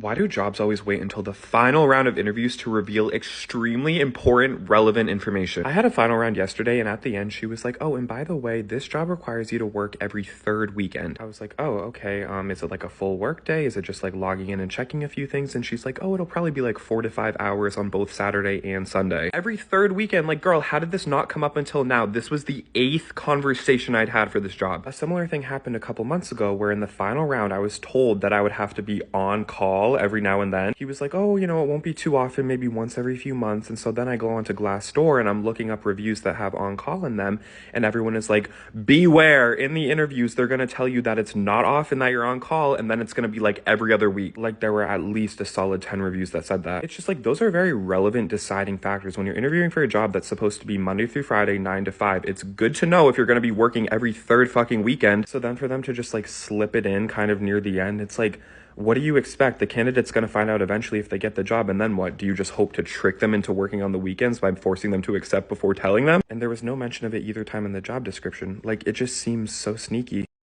Why do jobs always wait until the final round of interviews to reveal extremely important, relevant information? I had a final round yesterday, and at the end, she was like, oh, and by the way, this job requires you to work every third weekend. I was like, oh, okay. Is it like a full work day? Is it just like logging in and checking a few things? And she's like, oh, it'll probably be like 4 to 5 hours on both Saturday and Sunday. Every third weekend, like, girl, how did this not come up until now? This was the 8th conversation I'd had for this job. A similar thing happened a couple months ago where in the final round, I was told that I would have to be on call every now and then. He was like, oh, it won't be too often, maybe once every few months. And so then I go onto Glassdoor and I'm looking up reviews that have on call in them. And everyone is like, beware, in the interviews, they're going to tell you that it's not often that you're on call. And then it's going to be like every other week. Like there were at least a solid 10 reviews that said that. It's just like, those are very relevant deciding factors. When you're interviewing for a job that's supposed to be Monday through Friday, 9 to 5, it's good to know if you're going to be working every third fucking weekend. So then for them to just like slip it in kind of near the end, it's like, what do you expect? The candidate's going to find out eventually if they get the job, and then what? Do you just hope to trick them into working on the weekends by forcing them to accept before telling them? And there was no mention of it either time in the job description. Like, it just seems so sneaky.